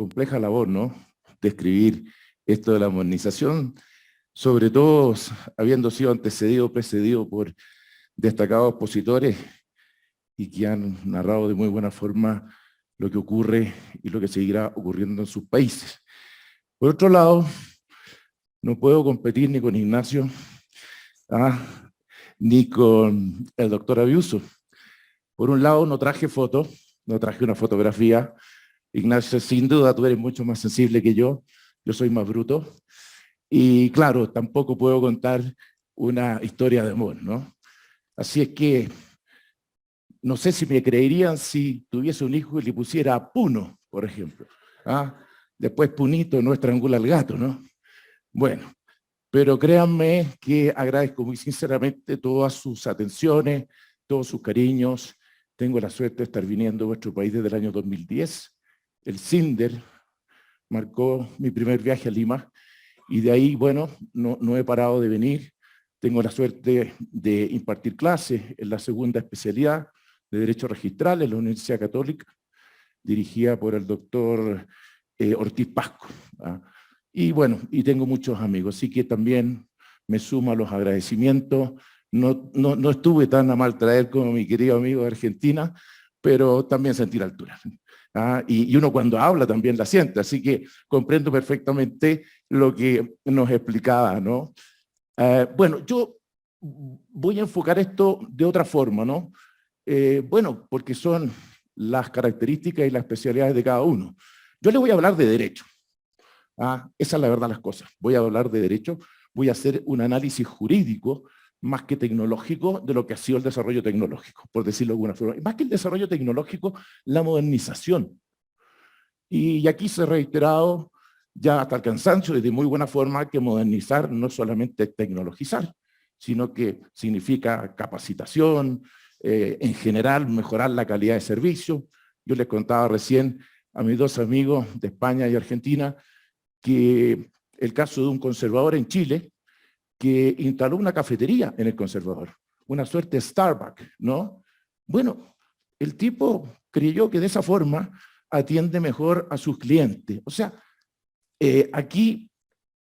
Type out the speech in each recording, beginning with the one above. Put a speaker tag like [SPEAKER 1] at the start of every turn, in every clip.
[SPEAKER 1] compleja labor, ¿no? Describir esto de la modernización, sobre todo habiendo sido precedido por destacados opositores y que han narrado de muy buena forma lo que ocurre y lo que seguirá ocurriendo en sus países. Por otro lado, no puedo competir ni con Ignacio, ni con el doctor Abiuso. Por un lado, no traje fotos, no traje una fotografía. Ignacio, sin duda, tú eres mucho más sensible que yo soy más bruto. Y claro, tampoco puedo contar una historia de amor, ¿no? Así es que no sé si me creerían si tuviese un hijo y le pusiera Puno, por ejemplo. Después Punito no estrangula al gato, ¿no? Bueno, pero créanme que agradezco muy sinceramente todas sus atenciones, todos sus cariños. Tengo la suerte de estar viniendo a vuestro país desde el año 2010. El Cinder marcó mi primer viaje a Lima y de ahí, bueno, no he parado de venir. Tengo la suerte de impartir clases en la segunda especialidad de Derecho Registral en la Universidad Católica, dirigida por el doctor Ortiz Pasco. Y bueno, y tengo muchos amigos, así que también me sumo a los agradecimientos. No estuve tan a mal traer como mi querido amigo de Argentina, pero también sentí la altura. Y uno cuando habla también la siente, así que comprendo perfectamente lo que nos explicaba, ¿no? Bueno, yo voy a enfocar esto de otra forma, ¿no? Bueno, porque son las características y las especialidades de cada uno. Yo le voy a hablar de derecho. Esa es la verdad de las cosas. Voy a hablar de derecho, voy a hacer un análisis jurídico más que tecnológico de lo que ha sido el desarrollo tecnológico, por decirlo de alguna forma. Más que el desarrollo tecnológico, la modernización. Y aquí se ha reiterado ya hasta el cansancio y de muy buena forma que modernizar no solamente tecnologizar, sino que significa capacitación, en general mejorar la calidad de servicio. Yo les contaba recién a mis dos amigos de España y Argentina que el caso de un conservador en Chile que instaló una cafetería en el conservador, una suerte de Starbucks, ¿no? Bueno, el tipo creyó que de esa forma atiende mejor a sus clientes. O sea, aquí,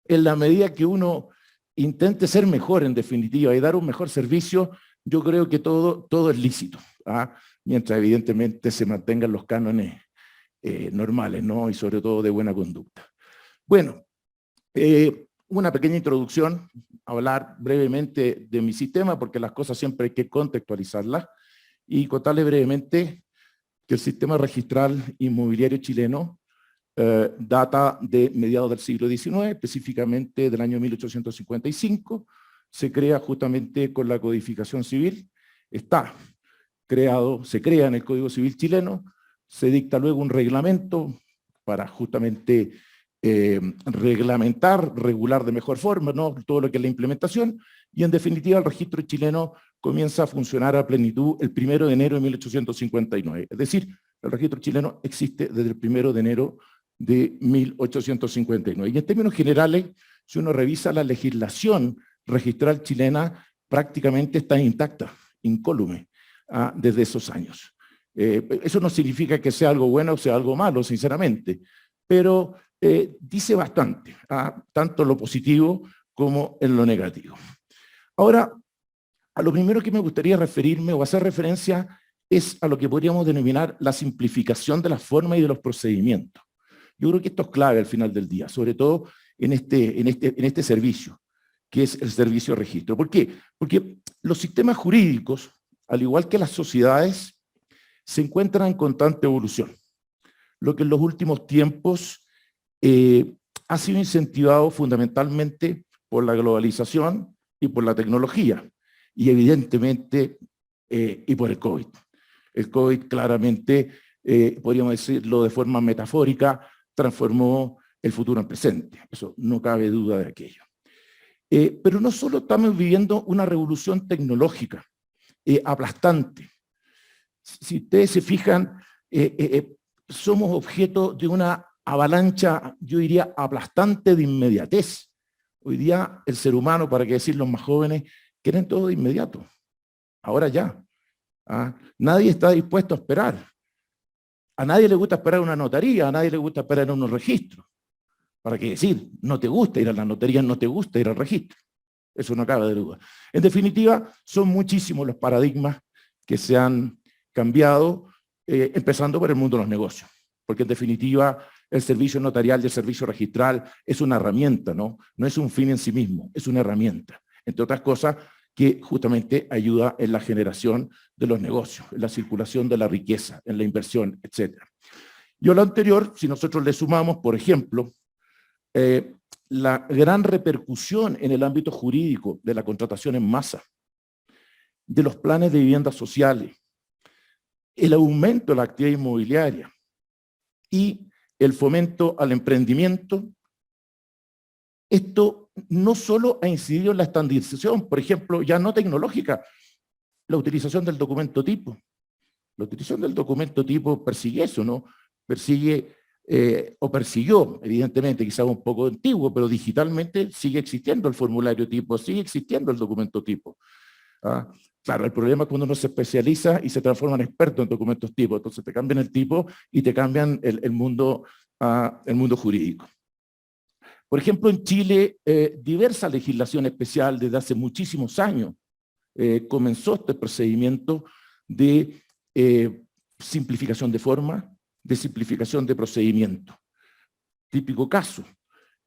[SPEAKER 1] en la medida que uno intente ser mejor en definitiva y dar un mejor servicio, yo creo que todo es lícito, mientras evidentemente se mantengan los cánones normales, ¿no? Y sobre todo de buena conducta. Bueno, una pequeña introducción, hablar brevemente de mi sistema, porque las cosas siempre hay que contextualizarlas, y contarles brevemente que el sistema registral inmobiliario chileno data de mediados del siglo XIX, específicamente del año 1855, se crea justamente con la codificación civil, se crea en el Código Civil chileno, se dicta luego un reglamento para justamente reglamentar, regular de mejor forma, ¿no? Todo lo que es la implementación, y en definitiva el registro chileno comienza a funcionar a plenitud el 1 de enero de 1859. Es decir, el registro chileno existe desde el 1 de enero de 1859. Y en términos generales, si uno revisa la legislación registral chilena, prácticamente está intacta, incólume, desde esos años. Eso no significa que sea algo bueno o sea algo malo, sinceramente, pero dice bastante, tanto en lo positivo como en lo negativo. Ahora, a lo primero que me gustaría referirme o hacer referencia es a lo que podríamos denominar la simplificación de las formas y de los procedimientos. Yo creo que esto es clave al final del día, sobre todo en este servicio, que es el servicio de registro. ¿Por qué? Porque los sistemas jurídicos, al igual que las sociedades, se encuentran en constante evolución, lo que en los últimos tiempos ha sido incentivado fundamentalmente por la globalización y por la tecnología, y evidentemente y por el COVID. El COVID claramente, podríamos decirlo de forma metafórica, transformó el futuro en presente. Eso no cabe duda de aquello. Pero no solo estamos viviendo una revolución tecnológica aplastante. Si ustedes se fijan, somos objeto de una avalancha, yo diría, aplastante de inmediatez. Hoy día el ser humano, para qué decir los más jóvenes, quieren todo de inmediato. Ahora ya. Nadie está dispuesto a esperar. A nadie le gusta esperar una notaría, a nadie le gusta esperar unos registros. ¿Para qué decir? No te gusta ir a la notaría, no te gusta ir al registro. Eso no cabe de duda. En definitiva, son muchísimos los paradigmas que se han cambiado, empezando por el mundo de los negocios. Porque en definitiva, el servicio notarial y el servicio registral es una herramienta, ¿no? No es un fin en sí mismo, es una herramienta. Entre otras cosas, que justamente ayuda en la generación de los negocios, en la circulación de la riqueza, en la inversión, etc. Y a lo anterior, si nosotros le sumamos, por ejemplo, la gran repercusión en el ámbito jurídico de la contratación en masa, de los planes de viviendas sociales, el aumento de la actividad inmobiliaria y el fomento al emprendimiento, esto no solo ha incidido en la estandarización, por ejemplo, ya no tecnológica, la utilización del documento tipo. La utilización del documento tipo persigue eso, ¿no? Persigue, o persiguió, evidentemente, quizás un poco antiguo, pero digitalmente sigue existiendo el formulario tipo, sigue existiendo el documento tipo. ¿Ah? Claro, el problema es cuando uno se especializa y se transforma en experto en documentos tipo, entonces te cambian el tipo y te cambian el mundo jurídico. Por ejemplo, en Chile, diversa legislación especial desde hace muchísimos años comenzó este procedimiento de simplificación de forma, de simplificación de procedimiento. Típico caso.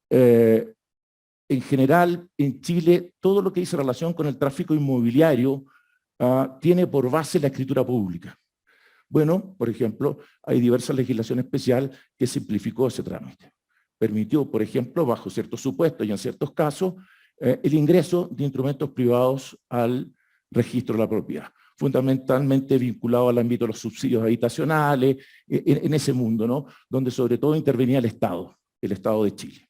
[SPEAKER 1] En general, en Chile, todo lo que dice relación con el tráfico inmobiliario tiene por base la escritura pública. Bueno, por ejemplo, hay diversa legislación especial que simplificó ese trámite. Permitió, por ejemplo, bajo ciertos supuestos y en ciertos casos, el ingreso de instrumentos privados al registro de la propiedad, fundamentalmente vinculado al ámbito de los subsidios habitacionales, en ese mundo, ¿no? Donde sobre todo intervenía el Estado de Chile.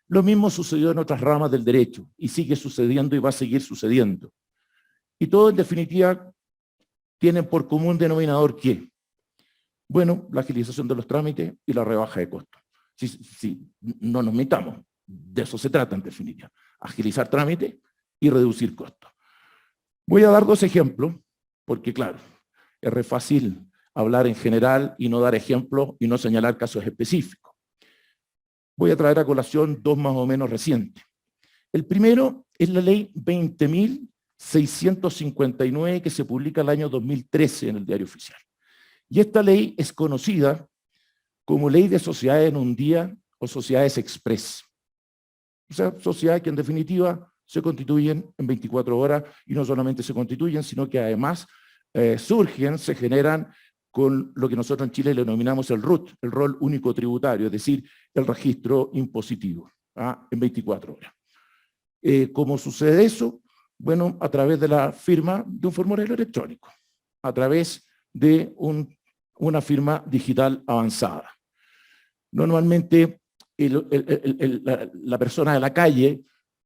[SPEAKER 1] Lo mismo sucedió en otras ramas del derecho, y sigue sucediendo y va a seguir sucediendo. Y todo, en definitiva, tienen por común denominador ¿qué? Bueno, la agilización de los trámites y la rebaja de costos. Sí, no nos metamos, de eso se trata en definitiva, agilizar trámites y reducir costos. Voy a dar dos ejemplos, porque claro, es re fácil hablar en general y no dar ejemplos y no señalar casos específicos. Voy a traer a colación dos más o menos recientes. El primero es la ley 20.659 que se publica el año 2013 en el Diario Oficial. Y esta ley es conocida como ley de sociedades en un día o sociedades express. O sea, sociedades que en definitiva se constituyen en 24 horas y no solamente se constituyen, sino que además surgen, se generan con lo que nosotros en Chile le denominamos el RUT, el rol único tributario, es decir, el registro impositivo, en 24 horas. ¿Cómo sucede eso? Bueno, a través de la firma de un formulario electrónico, a través de una firma digital avanzada. Normalmente la persona de la calle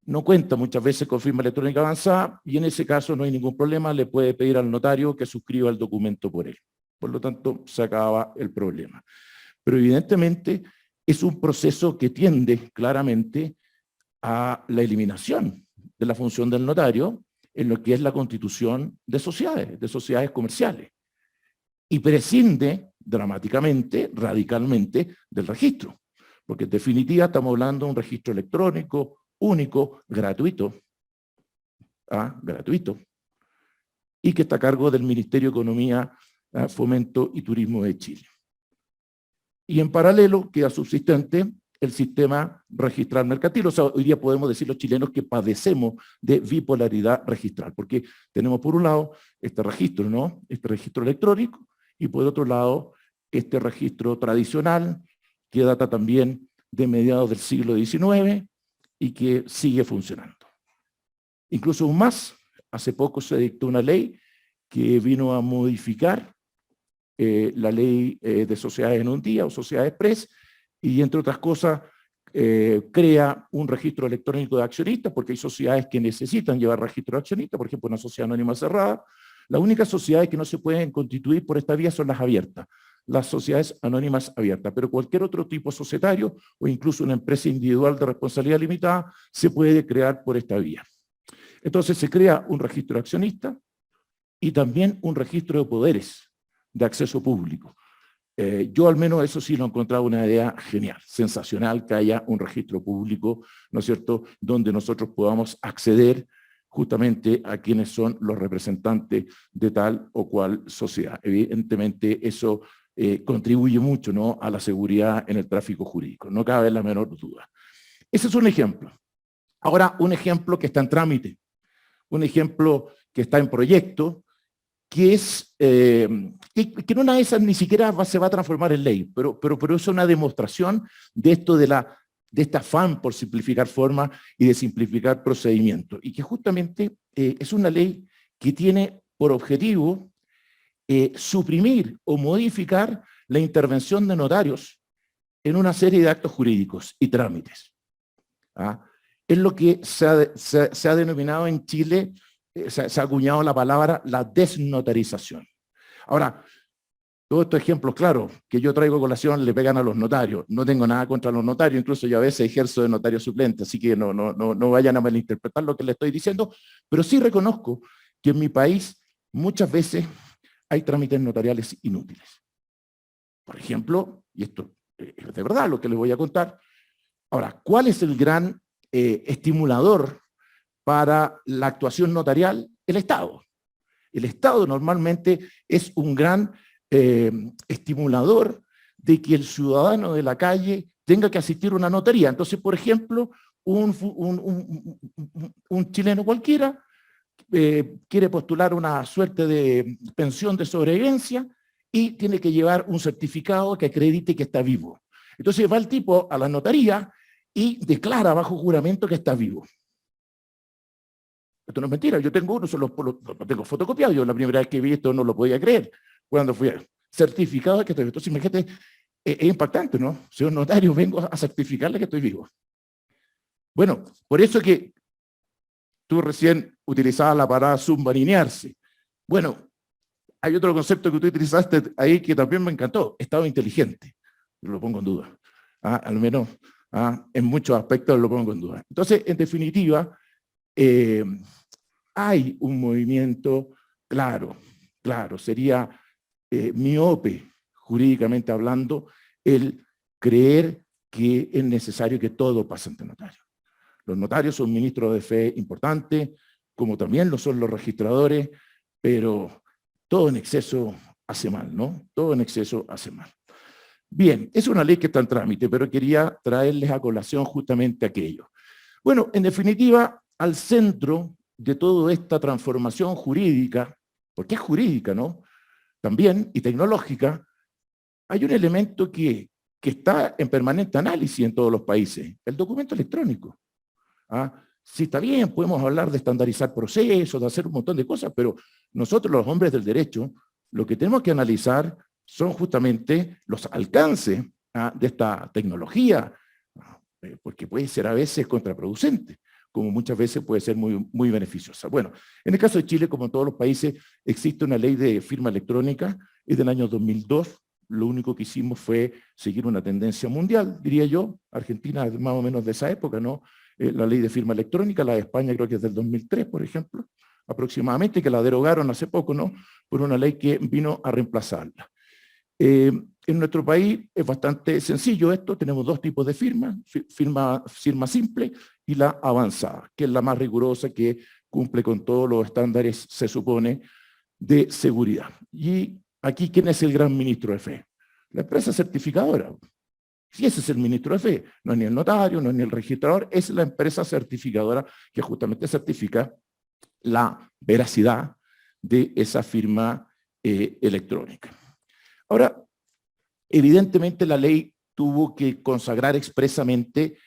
[SPEAKER 1] no cuenta muchas veces con firma electrónica avanzada y en ese caso no hay ningún problema, le puede pedir al notario que suscriba el documento por él. Por lo tanto, se acaba el problema. Pero evidentemente es un proceso que tiende claramente a la eliminación de la función del notario en lo que es la constitución de sociedades comerciales. Y prescinde dramáticamente, radicalmente, del registro. Porque en definitiva estamos hablando de un registro electrónico, único, gratuito, gratuito, y que está a cargo del Ministerio de Economía, Fomento y Turismo de Chile. Y en paralelo queda subsistente el sistema registral mercantil. O sea, hoy día podemos decir los chilenos que padecemos de bipolaridad registral, porque tenemos por un lado este registro, ¿no? Este registro electrónico, y por otro lado este registro tradicional, que data también de mediados del siglo XIX y que sigue funcionando. Incluso aún más, hace poco se dictó una ley que vino a modificar la ley de sociedades en un día o sociedades express, y entre otras cosas crea un registro electrónico de accionistas, porque hay sociedades que necesitan llevar registro de accionistas, por ejemplo una sociedad anónima cerrada. Las únicas sociedades que no se pueden constituir por esta vía son las abiertas, las sociedades anónimas abiertas, pero cualquier otro tipo societario o incluso una empresa individual de responsabilidad limitada se puede crear por esta vía. Entonces se crea un registro de accionistas y también un registro de poderes de acceso público. Yo al menos eso sí lo he encontrado una idea genial, sensacional, que haya un registro público, ¿no es cierto?, donde nosotros podamos acceder justamente a quienes son los representantes de tal o cual sociedad. Evidentemente eso contribuye mucho, ¿no?, a la seguridad en el tráfico jurídico, no cabe la menor duda. Ese es un ejemplo. Ahora, un ejemplo que está en trámite, un ejemplo que está en proyecto, que es, que en una de esas ni siquiera se va a transformar en ley, pero es una demostración de esto de este afán por simplificar formas y de simplificar procedimientos, y que justamente es una ley que tiene por objetivo suprimir o modificar la intervención de notarios en una serie de actos jurídicos y trámites. ¿Ah? Es lo que se ha denominado en Chile, se ha acuñado la palabra la desnotarización. Ahora, todos estos ejemplos, claro, que yo traigo a colación le pegan a los notarios. No tengo nada contra los notarios, incluso yo a veces ejerzo de notario suplente, así que no vayan a malinterpretar lo que les estoy diciendo, pero sí reconozco que en mi país muchas veces hay trámites notariales inútiles. Por ejemplo, y esto es de verdad lo que les voy a contar. Ahora, ¿cuál es el gran estimulador para la actuación notarial? El Estado. El Estado normalmente es un gran estimulador de que el ciudadano de la calle tenga que asistir a una notaría. Entonces, por ejemplo, un chileno cualquiera quiere postular una suerte de pensión de sobrevivencia y tiene que llevar un certificado que acredite que está vivo. Entonces va el tipo a la notaría y declara bajo juramento que está vivo. Esto no es mentira, yo tengo uno, lo tengo fotocopiado, yo la primera vez que vi esto no lo podía creer, cuando fui certificado de que estoy vivo. Entonces imagínate, es impactante, ¿no? Si un notario vengo a certificarle que estoy vivo. Bueno, por eso que tú recién utilizabas la palabra submarinearse. Bueno, hay otro concepto que tú utilizaste ahí que también me encantó, estado inteligente. Lo pongo en duda. Al menos en muchos aspectos lo pongo en duda. Entonces, en definitiva, hay un movimiento claro, sería miope, jurídicamente hablando, el creer que es necesario que todo pase ante notario. Los notarios son ministros de fe importantes, como también lo son los registradores, pero todo en exceso hace mal, ¿no? Todo en exceso hace mal. Bien, es una ley que está en trámite, pero quería traerles a colación justamente aquello. Bueno, en definitiva, al centro de toda esta transformación jurídica, porque es jurídica, ¿no?, también, y tecnológica, hay un elemento que está en permanente análisis en todos los países, el documento electrónico. Sí, está bien, podemos hablar de estandarizar procesos, de hacer un montón de cosas, pero nosotros los hombres del derecho, lo que tenemos que analizar son justamente los alcances de esta tecnología, porque puede ser a veces contraproducente, como muchas veces puede ser muy beneficiosa. Bueno, en el caso de Chile, como en todos los países, existe una ley de firma electrónica, es del año 2002, lo único que hicimos fue seguir una tendencia mundial, diría yo. Argentina es más o menos de esa época, ¿no? La ley de firma electrónica, la de España creo que es del 2003, por ejemplo, aproximadamente, que la derogaron hace poco, ¿no?, por una ley que vino a reemplazarla. En nuestro país es bastante sencillo esto, tenemos dos tipos de firma simple y la avanzada, que es la más rigurosa, que cumple con todos los estándares, se supone, de seguridad. Y aquí, ¿quién es el gran ministro de fe? La empresa certificadora. Si ese es el ministro de fe, no es ni el notario, no es ni el registrador, es la empresa certificadora que justamente certifica la veracidad de esa firma electrónica. Ahora, evidentemente la ley tuvo que consagrar expresamente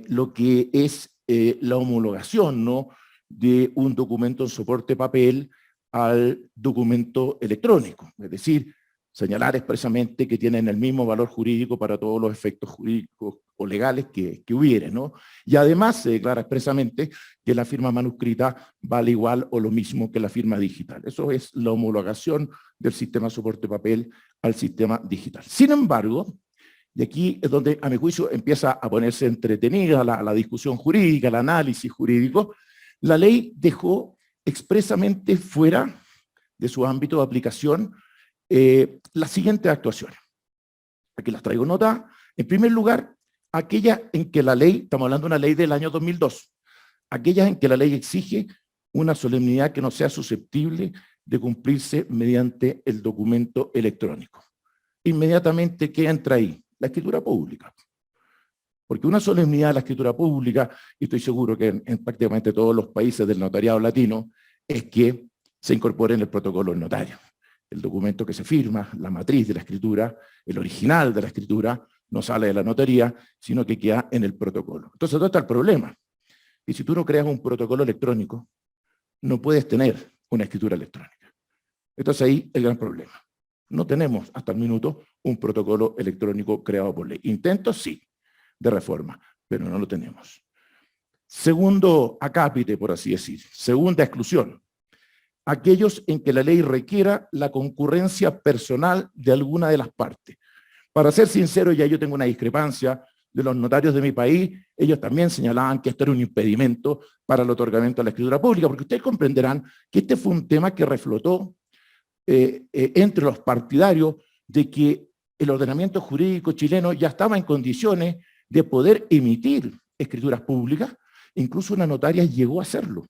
[SPEAKER 1] lo que es la homologación, ¿no?, de un documento en soporte papel al documento electrónico, es decir, señalar expresamente que tienen el mismo valor jurídico para todos los efectos jurídicos o legales que hubiere, ¿no? Y además se declara expresamente que la firma manuscrita vale igual o lo mismo que la firma digital. Eso es la homologación del sistema soporte papel al sistema digital. Sin embargo, y aquí es donde a mi juicio empieza a ponerse entretenida la discusión jurídica, el análisis jurídico, la ley dejó expresamente fuera de su ámbito de aplicación las siguientes actuaciones. aquí las traigo notadas. En primer lugar, aquellas en que la ley, estamos hablando de una ley del año 2002, aquellas en que la ley exige una solemnidad que no sea susceptible de cumplirse mediante el documento electrónico. Inmediatamente, ¿qué entra ahí? La escritura pública. Porque una solemnidad de la escritura pública, y estoy seguro que en prácticamente todos los países del notariado latino, es que se incorpore en el protocolo del notario. El documento que se firma, la matriz de la escritura, el original de la escritura, no sale de la notaría, sino que queda en el protocolo. Entonces, ¿dónde está el problema? Y si tú no creas un protocolo electrónico, no puedes tener una escritura electrónica. Entonces ahí el gran problema. No tenemos hasta el minuto un protocolo electrónico creado por ley. Intentos sí, de reforma, pero no lo tenemos. Segundo acápite, por así decir. Segunda exclusión. Aquellos en que la ley requiera la concurrencia personal de alguna de las partes. Para ser sincero, ya yo tengo una discrepancia de los notarios de mi país. Ellos también señalaban que esto era un impedimento para el otorgamiento de la escritura pública, porque ustedes comprenderán que este fue un tema que reflotó entre los partidarios de que el ordenamiento jurídico chileno ya estaba en condiciones de poder emitir escrituras públicas. Incluso una notaria llegó a hacerlo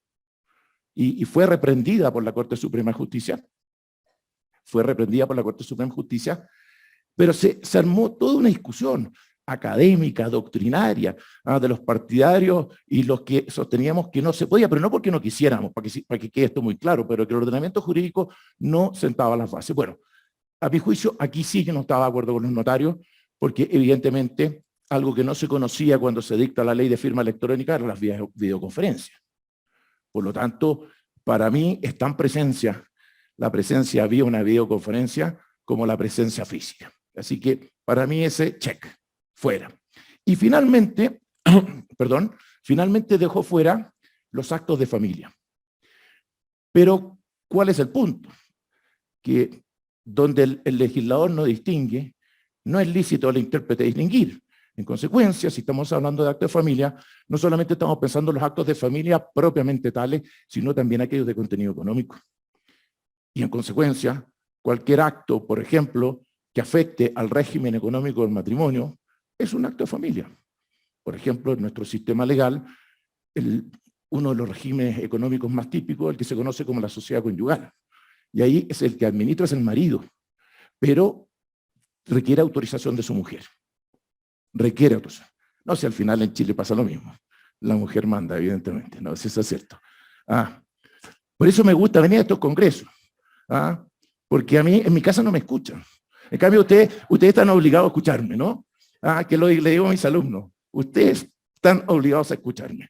[SPEAKER 1] y fue reprendida por la Corte Suprema de Justicia. Fue reprendida por la Corte Suprema de Justicia, pero se armó toda una discusión académica, doctrinaria, de los partidarios y los que sosteníamos que no se podía, pero no porque no quisiéramos, para que quede esto muy claro, pero que el ordenamiento jurídico no sentaba las bases. Bueno, a mi juicio, aquí sí que no estaba de acuerdo con los notarios, porque evidentemente algo que no se conocía cuando se dicta la ley de firma electrónica eran las videoconferencias. Por lo tanto, para mí es tan la presencia vía una videoconferencia como la presencia física. Así que para mí ese check, fuera. Y finalmente, finalmente dejó fuera los actos de familia. Pero, ¿cuál es el punto? Que donde el legislador no distingue, no es lícito al intérprete distinguir. En consecuencia, si estamos hablando de actos de familia, no solamente estamos pensando en los actos de familia propiamente tales, sino también aquellos de contenido económico. Y en consecuencia, cualquier acto, por ejemplo, que afecte al régimen económico del matrimonio, es un acto de familia. Por ejemplo, en nuestro sistema legal, uno de los regímenes económicos más típicos es el que se conoce como la sociedad conyugal. Y ahí es el que administra, es el marido, pero requiere autorización de su mujer. Requiere autorización. No sé, al final en Chile pasa lo mismo. La mujer manda, evidentemente, no, si eso es cierto. Por eso me gusta venir a estos congresos, porque a mí, en mi casa no me escuchan. En cambio, ustedes están obligados a escucharme, ¿no? Que le digo a mis alumnos, ustedes están obligados a escucharme.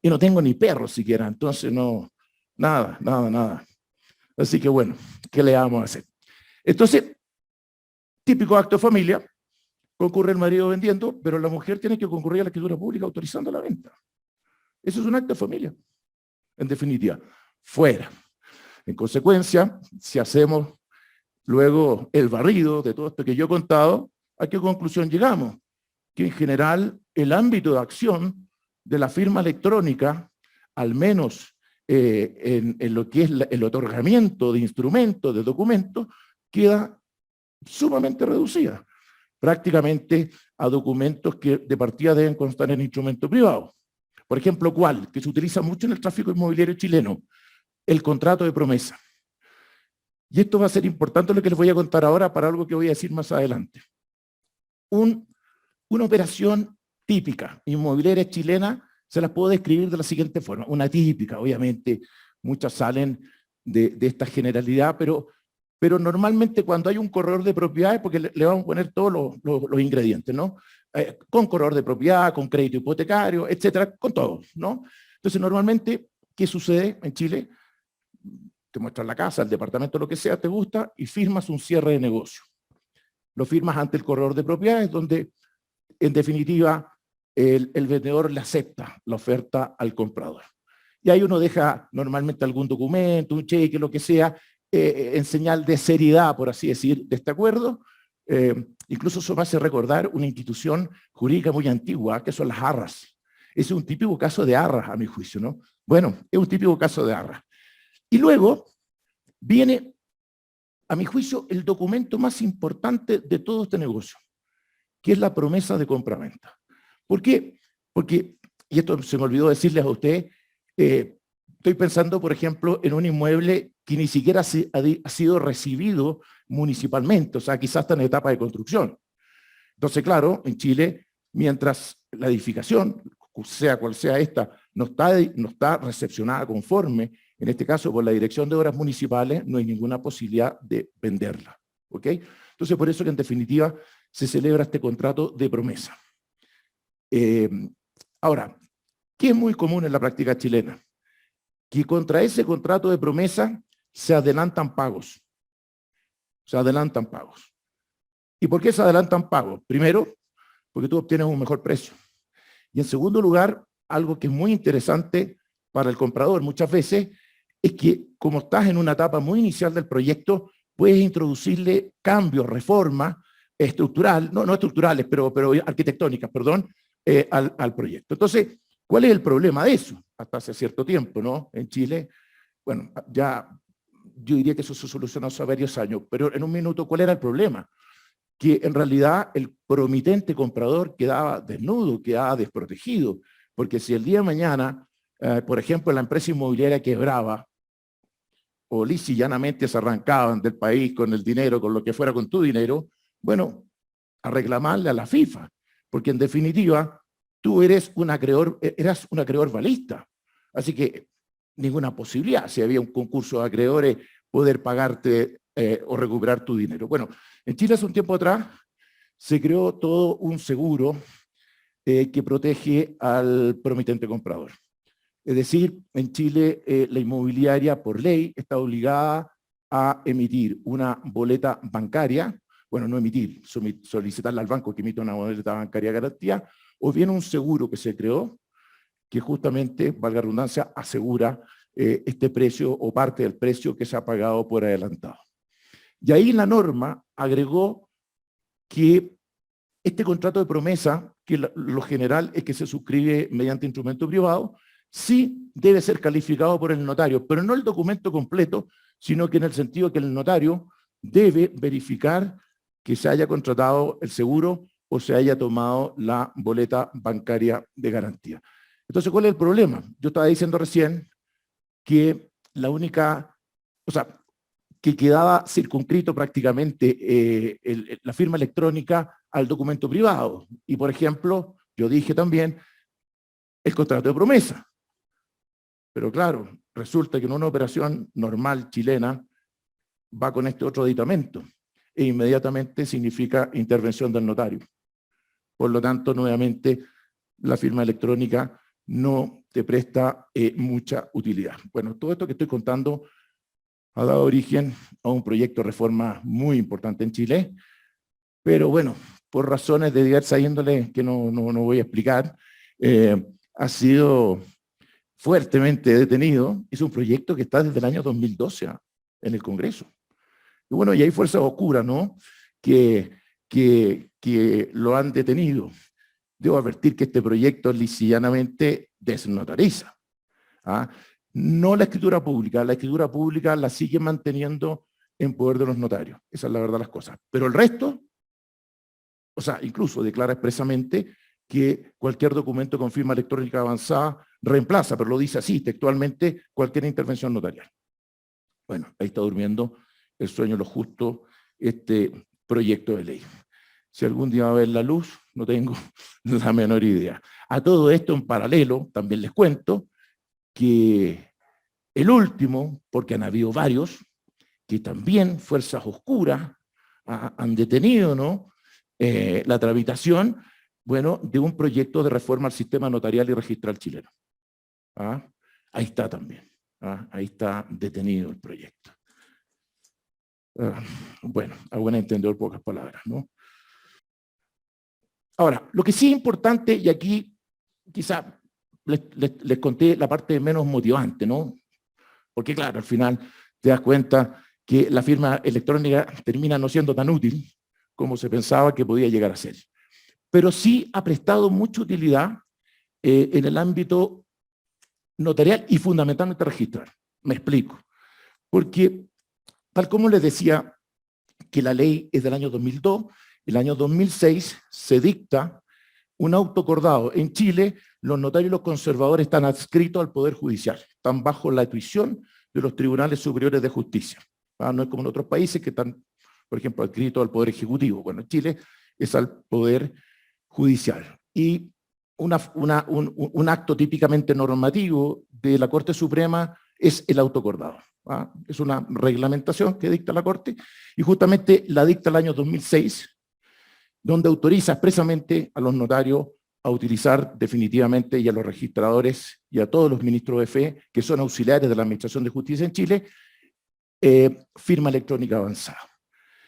[SPEAKER 1] Y no tengo ni perros siquiera, entonces no, nada. Así que bueno, ¿qué le vamos a hacer? Entonces, típico acto de familia, concurre el marido vendiendo, pero la mujer tiene que concurrir a la escritura pública autorizando la venta. Eso es un acto de familia, en definitiva, fuera. En consecuencia, si hacemos luego el barrido de todo esto que yo he contado, ¿a qué conclusión llegamos? Que en general el ámbito de acción de la firma electrónica, al menos en lo que es el otorgamiento de instrumentos, de documentos, queda sumamente reducida, prácticamente a documentos que de partida deben constar en instrumento privado. Por ejemplo, ¿cuál? Que se utiliza mucho en el tráfico inmobiliario chileno, el contrato de promesa. Y esto va a ser importante lo que les voy a contar ahora para algo que voy a decir más adelante. Una operación típica inmobiliaria chilena se las puedo describir de la siguiente forma. Una típica, obviamente, muchas salen de esta generalidad, pero normalmente cuando hay un corredor de propiedades, porque le vamos a poner todos los ingredientes, ¿no? Con corredor de propiedad, con crédito hipotecario, etcétera, con todo, ¿no? Entonces, normalmente, ¿qué sucede en Chile? Te muestran la casa, el departamento, lo que sea, te gusta, y firmas un cierre de negocio. Lo firmas ante el corredor de propiedades, donde, en definitiva, el vendedor le acepta la oferta al comprador. Y ahí uno deja normalmente algún documento, un cheque, lo que sea, en señal de seriedad, por así decir, de este acuerdo. Incluso eso me hace recordar una institución jurídica muy antigua, que son las arras. Ese es un típico caso de arras, a mi juicio, ¿no? Bueno, es un típico caso de arras. Y luego viene, a mi juicio, el documento más importante de todo este negocio, que es la promesa de compra-venta. ¿Por qué? Porque, y esto se me olvidó decirles a usted, estoy pensando, por ejemplo, en un inmueble que ni siquiera ha sido recibido municipalmente, o sea, quizás está en etapa de construcción. Entonces, claro, en Chile, mientras la edificación, sea cual sea esta, no está recepcionada conforme, en este caso por la Dirección de Obras Municipales, no hay ninguna posibilidad de venderla. ¿Ok? Entonces, por eso que en definitiva se celebra este contrato de promesa. Ahora, ¿qué es muy común en la práctica chilena? Que contra ese contrato de promesa se adelantan pagos. Se adelantan pagos. ¿Y por qué se adelantan pagos? Primero, porque tú obtienes un mejor precio. Y en segundo lugar, algo que es muy interesante para el comprador muchas veces es que como estás en una etapa muy inicial del proyecto, puedes introducirle cambios, reformas estructurales, no estructurales, pero arquitectónicas, perdón, al proyecto. Entonces, ¿cuál es el problema de eso? Hasta hace cierto tiempo, ¿no? En Chile, bueno, ya yo diría que eso se solucionó hace varios años, pero en un minuto, ¿cuál era el problema? Que en realidad el promitente comprador quedaba desnudo, quedaba desprotegido, porque si el día de mañana, por ejemplo, la empresa inmobiliaria quebraba, o lisa y llanamente se arrancaban del país con el dinero, con lo que fuera con tu dinero, bueno, a reclamarle a la FIFA, porque en definitiva tú eras un acreedor balista, así que ninguna posibilidad, si había un concurso de acreedores, poder pagarte o recuperar tu dinero. Bueno, en Chile hace un tiempo atrás se creó todo un seguro que protege al promitente comprador. Es decir, en Chile la inmobiliaria por ley está obligada a emitir una boleta bancaria, bueno, no emitir, solicitarle al banco que emita una boleta bancaria de garantía, o bien un seguro que se creó, que justamente, valga la redundancia, asegura este precio o parte del precio que se ha pagado por adelantado. Y ahí la norma agregó que este contrato de promesa, que lo general es que se suscribe mediante instrumento privado, sí debe ser calificado por el notario, pero no el documento completo, sino que en el sentido que el notario debe verificar que se haya contratado el seguro o se haya tomado la boleta bancaria de garantía. Entonces, ¿cuál es el problema? Yo estaba diciendo recién que la única, o sea, que quedaba circunscrito prácticamente la firma electrónica al documento privado. Y, por ejemplo, yo dije también el contrato de promesa. Pero claro, resulta que en una operación normal chilena va con este otro aditamento e inmediatamente significa intervención del notario. Por lo tanto, nuevamente, la firma electrónica no te presta mucha utilidad. Bueno, todo esto que estoy contando ha dado origen a un proyecto de reforma muy importante en Chile, pero bueno, por razones de diversa índole que no voy a explicar, ha sido fuertemente detenido. Es un proyecto que está desde el año 2012 en el Congreso. Y bueno, y hay fuerzas oscuras, ¿no?, que lo han detenido. Debo advertir que este proyecto lisillanamente desnotariza. ¿Ah? No la escritura pública la sigue manteniendo en poder de los notarios. Esa es la verdad de las cosas. Pero el resto, o sea, incluso declara expresamente que cualquier documento con firma electrónica avanzada reemplaza, pero lo dice así, textualmente, cualquier intervención notarial. Bueno, ahí está durmiendo el sueño de los justos este proyecto de ley. Si algún día va a ver la luz, no tengo la menor idea. A todo esto, en paralelo, también les cuento que el último, porque han habido varios, que también fuerzas oscuras han detenido, ¿no?, la tramitación, bueno, de un proyecto de reforma al sistema notarial y registral chileno. ¿Ah? Ahí está también. ¿Ah? Ahí está detenido el proyecto. Bueno, a buen entendedor, pocas palabras, ¿no? Ahora, lo que sí es importante, y aquí quizá les conté la parte menos motivante, ¿no? Porque claro, al final te das cuenta que la firma electrónica termina no siendo tan útil como se pensaba que podía llegar a ser. Pero sí ha prestado mucha utilidad en el ámbito notarial y fundamentalmente registral. Me explico. Porque, tal como les decía, que la ley es del año 2002, el año 2006 se dicta un auto acordado. En Chile, los notarios y los conservadores están adscritos al Poder Judicial, están bajo la tuición de los tribunales superiores de justicia. No es como en otros países que están, por ejemplo, adscritos al Poder Ejecutivo. Bueno, en Chile es al Poder Judicial. Y un acto típicamente normativo de la Corte Suprema es el auto acordado. Es una reglamentación que dicta la Corte, y justamente la dicta el año 2006, donde autoriza expresamente a los notarios a utilizar definitivamente, y a los registradores y a todos los ministros de fe, que son auxiliares de la Administración de Justicia en Chile, firma electrónica avanzada.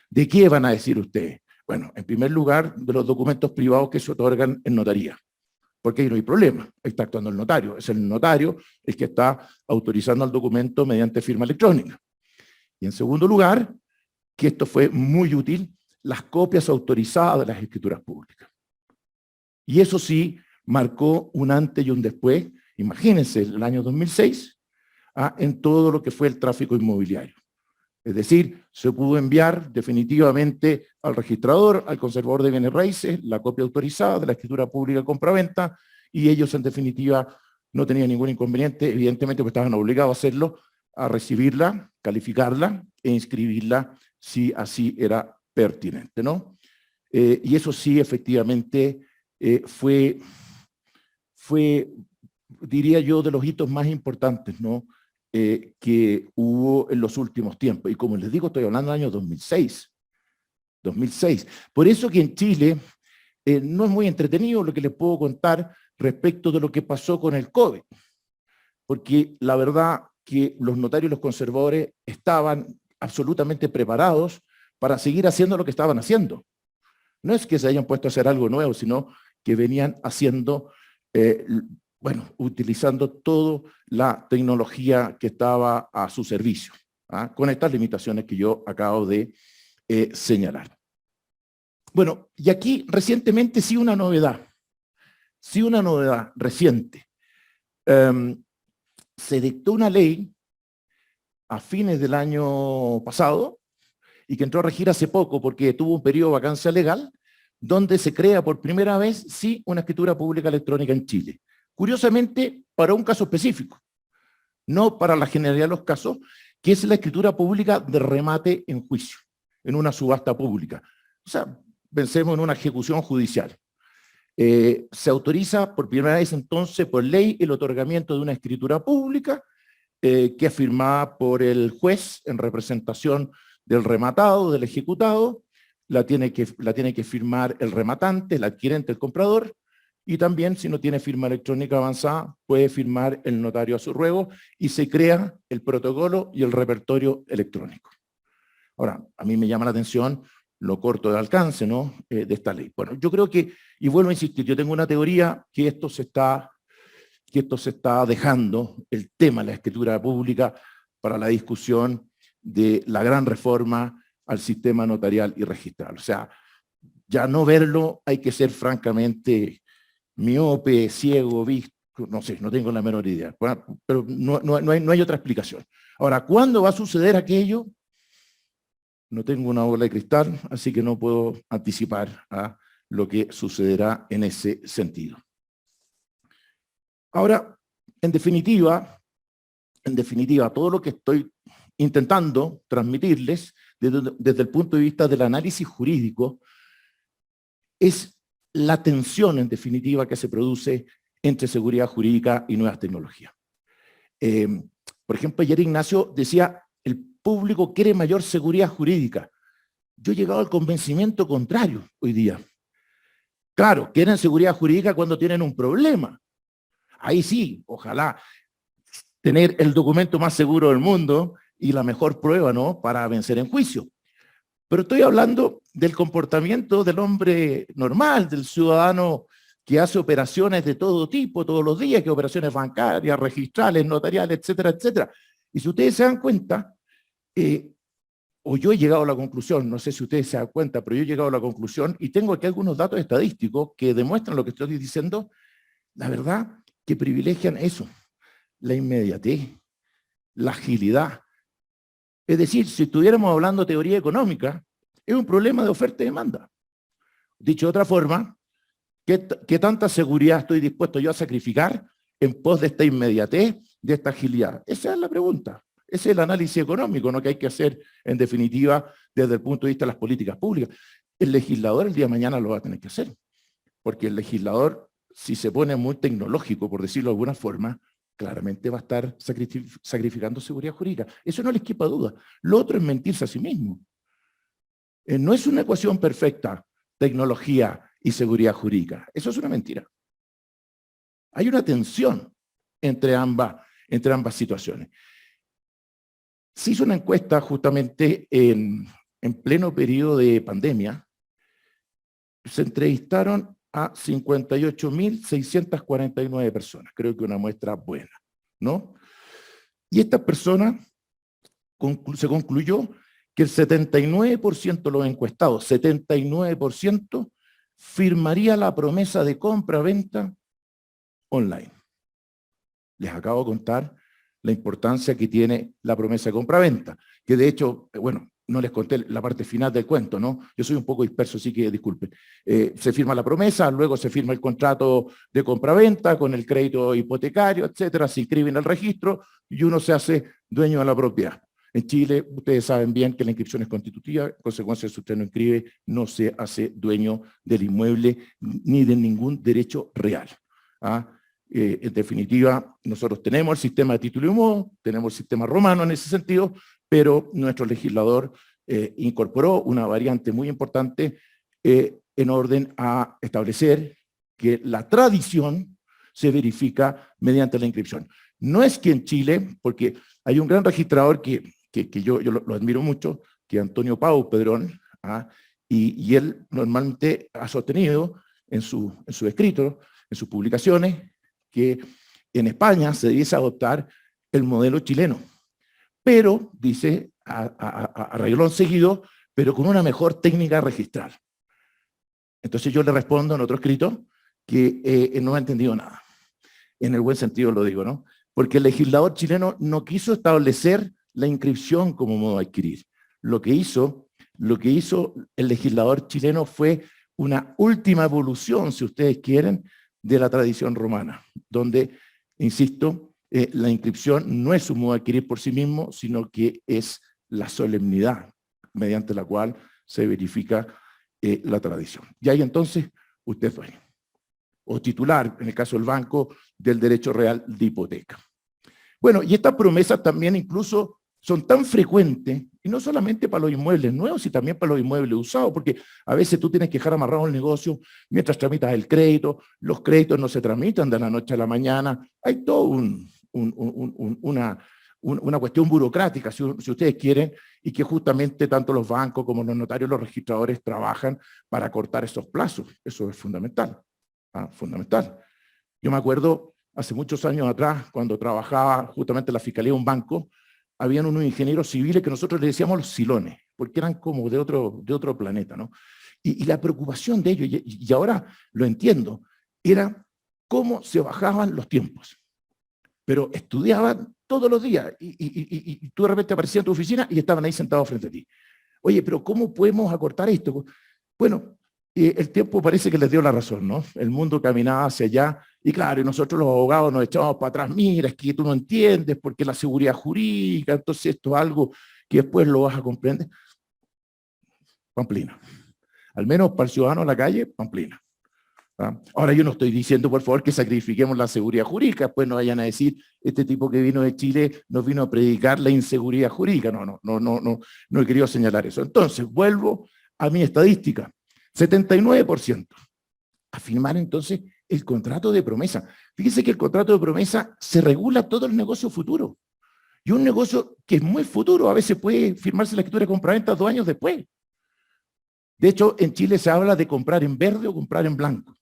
[SPEAKER 1] ¿De qué van a decir ustedes? Bueno, en primer lugar, de los documentos privados que se otorgan en notaría, porque ahí no hay problema, ahí está actuando el notario, es el notario el que está autorizando el documento mediante firma electrónica. Y en segundo lugar, que esto fue muy útil, las copias autorizadas de las escrituras públicas. Y eso sí marcó un antes y un después, imagínense, el año 2006, en todo lo que fue el tráfico inmobiliario. Es decir, se pudo enviar definitivamente al registrador, al conservador de bienes raíces, la copia autorizada de la escritura pública de compraventa, y ellos en definitiva no tenían ningún inconveniente, evidentemente porque estaban obligados a hacerlo, a recibirla, calificarla e inscribirla si así era pertinente, ¿no? Y eso sí, efectivamente, fue, diría yo, de los hitos más importantes, ¿no? Que hubo en los últimos tiempos. Y como les digo, estoy hablando del año 2006. 2006. Por eso que en Chile no es muy entretenido lo que les puedo contar respecto de lo que pasó con el COVID. Porque la verdad que los notarios y los conservadores estaban absolutamente preparados para seguir haciendo lo que estaban haciendo. No es que se hayan puesto a hacer algo nuevo, sino que venían haciendo, bueno, utilizando toda la tecnología que estaba a su servicio, con estas limitaciones que yo acabo de señalar. Bueno, y aquí recientemente sí una novedad reciente. Se dictó una ley a fines del año pasado, y que entró a regir hace poco porque tuvo un periodo de vacancia legal, donde se crea por primera vez, sí, una escritura pública electrónica en Chile. Curiosamente, para un caso específico, no para la generalidad de los casos, que es la escritura pública de remate en juicio, en una subasta pública. O sea, pensemos en una ejecución judicial. Se autoriza por primera vez entonces por ley el otorgamiento de una escritura pública que es firmada por el juez en representación del rematado, del ejecutado, la tiene que firmar el rematante, el adquirente, el comprador, y también, si no tiene firma electrónica avanzada, puede firmar el notario a su ruego, y se crea el protocolo y el repertorio electrónico. Ahora, a mí me llama la atención lo corto de alcance, ¿no?, de esta ley. Bueno, yo creo que, y vuelvo a insistir, yo tengo una teoría que esto se está dejando, el tema de la escritura pública, para la discusión de la gran reforma al sistema notarial y registral. O sea, ya no verlo, hay que ser francamente miope, ciego, visto, no sé, no tengo la menor idea, pero no hay otra explicación. Ahora, ¿cuándo va a suceder aquello? No tengo una bola de cristal, así que no puedo anticipar lo que sucederá en ese sentido. Ahora, en definitiva, todo lo que estoy intentando transmitirles desde el punto de vista del análisis jurídico es la tensión, en definitiva, que se produce entre seguridad jurídica y nuevas tecnologías. Por ejemplo, ayer Ignacio decía, el público quiere mayor seguridad jurídica. Yo he llegado al convencimiento contrario hoy día. Claro, quieren seguridad jurídica cuando tienen un problema. Ahí sí, ojalá tener el documento más seguro del mundo y la mejor prueba, ¿no?, para vencer en juicio. Pero estoy hablando del comportamiento del hombre normal, del ciudadano que hace operaciones de todo tipo, todos los días, que operaciones bancarias, registrales, notariales, etcétera, etcétera. Y si ustedes se dan cuenta, o yo he llegado a la conclusión, no sé si ustedes se dan cuenta, pero yo he llegado a la conclusión, y tengo aquí algunos datos estadísticos que demuestran lo que estoy diciendo, la verdad, que privilegian eso, la inmediatez, la agilidad. Es decir, si estuviéramos hablando de teoría económica, es un problema de oferta y demanda. Dicho de otra forma, ¿qué tanta seguridad estoy dispuesto yo a sacrificar en pos de esta inmediatez, de esta agilidad? Esa es la pregunta. Ese es el análisis económico, ¿no?, que hay que hacer, en definitiva, desde el punto de vista de las políticas públicas. El legislador el día de mañana lo va a tener que hacer, porque el legislador, si se pone muy tecnológico, por decirlo de alguna forma, claramente va a estar sacrificando seguridad jurídica. Eso no les quepa duda. Lo otro es mentirse a sí mismo. No es una ecuación perfecta, tecnología y seguridad jurídica. Eso es una mentira. Hay una tensión entre ambas situaciones. Se hizo una encuesta justamente en pleno periodo de pandemia. Se entrevistaron a 58.649 personas. Creo que una muestra buena, ¿no? Y estas personas se concluyó que el 79% de los encuestados, 79%, firmaría la promesa de compra-venta online. Les acabo de contar la importancia que tiene la promesa de compra-venta, que de hecho, bueno, no les conté la parte final del cuento, ¿no? Yo soy un poco disperso, así que disculpen. Se firma la promesa, luego se firma el contrato de compra-venta con el crédito hipotecario, etcétera, se inscribe en el registro y uno se hace dueño de la propiedad. En Chile, ustedes saben bien que la inscripción es constitutiva, en consecuencia, si usted no inscribe, no se hace dueño del inmueble ni de ningún derecho real. ¿Ah? En definitiva, nosotros tenemos el sistema de título y modo, tenemos el sistema romano en ese sentido, pero nuestro legislador incorporó una variante muy importante en orden a establecer que la tradición se verifica mediante la inscripción. No es que en Chile, porque hay un gran registrador que yo lo admiro mucho, que es Antonio Pau Pedrón, ¿ah? y él normalmente ha sostenido en su escrito, en sus publicaciones, que en España se debiese adoptar el modelo chileno. Pero, dice, a reglón seguido, pero con una mejor técnica registral. Entonces yo le respondo en otro escrito que no ha entendido nada. En el buen sentido lo digo, ¿no? Porque el legislador chileno no quiso establecer la inscripción como modo de adquirir. Lo que hizo el legislador chileno fue una última evolución, si ustedes quieren, de la tradición romana, donde, insisto, la inscripción no es un modo de adquirir por sí mismo, sino que es la solemnidad mediante la cual se verifica la tradición. Y ahí entonces usted es dueño, o titular, en el caso del banco, del derecho real de hipoteca. Bueno, y estas promesas también incluso son tan frecuentes, y no solamente para los inmuebles nuevos, sino también para los inmuebles usados, porque a veces tú tienes que dejar amarrado el negocio mientras tramitas el crédito, los créditos no se tramitan de la noche a la mañana, hay todo una cuestión burocrática, si ustedes quieren, y que justamente tanto los bancos como los notarios, los registradores trabajan para cortar esos plazos. Eso es fundamental, fundamental. Yo me acuerdo hace muchos años atrás, cuando trabajaba justamente en la Fiscalía de un banco, habían unos ingenieros civiles que nosotros le decíamos los silones, porque eran como de otro planeta, ¿no? Y la preocupación de ellos, y ahora lo entiendo, era cómo se bajaban los tiempos. Pero estudiaban todos los días, y tú de repente aparecías en tu oficina y estaban ahí sentados frente a ti. Oye, pero ¿cómo podemos acortar esto? Bueno, el tiempo parece que les dio la razón, ¿no? El mundo caminaba hacia allá, y claro, y nosotros los abogados nos echábamos para atrás, mira, es que tú no entiendes, porque la seguridad jurídica, entonces esto es algo que después lo vas a comprender. Pamplina. Al menos para el ciudadano en la calle, Pamplina. Ahora yo no estoy diciendo, por favor, que sacrifiquemos la seguridad jurídica, después no vayan a decir, este tipo que vino de Chile nos vino a predicar la inseguridad jurídica. No he querido señalar eso. Entonces, vuelvo a mi estadística. 79%. A firmar entonces el contrato de promesa. Fíjense que el contrato de promesa se regula todo el negocio futuro. Y un negocio que es muy futuro, a veces puede firmarse la escritura de compraventa 2 años después. De hecho, en Chile se habla de comprar en verde o comprar en blanco.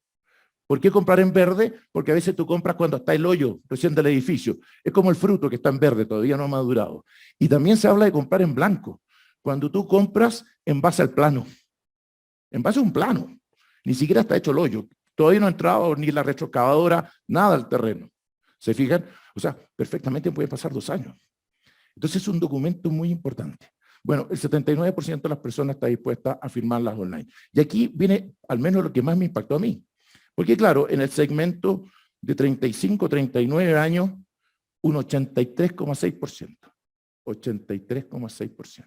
[SPEAKER 1] ¿Por qué comprar en verde? Porque a veces tú compras cuando está el hoyo recién del edificio. Es como el fruto que está en verde, todavía no ha madurado. Y también se habla de comprar en blanco, cuando tú compras en base al plano. En base a un plano. Ni siquiera está hecho el hoyo. Todavía no ha entrado ni la retroexcavadora, nada al terreno. ¿Se fijan? O sea, perfectamente puede pasar 2 años. Entonces es un documento muy importante. Bueno, el 79% de las personas está dispuesta a firmarlas online. Y aquí viene al menos lo que más me impactó a mí. Porque claro, en el segmento de 35, 39 años, un 83,6%. 83,6%.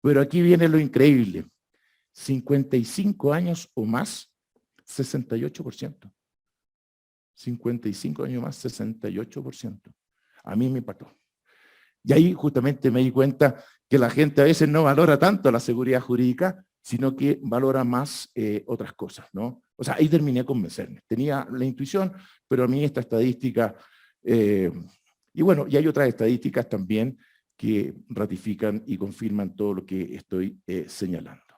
[SPEAKER 1] Pero aquí viene lo increíble. 55 años o más, 68%. 55 años más, 68%. A mí me impactó. Y ahí justamente me di cuenta que la gente a veces no valora tanto la seguridad jurídica, sino que valora más otras cosas, ¿no? O sea, ahí terminé de convencerme. Tenía la intuición, pero a mí esta estadística, y bueno, y hay otras estadísticas también que ratifican y confirman todo lo que estoy señalando.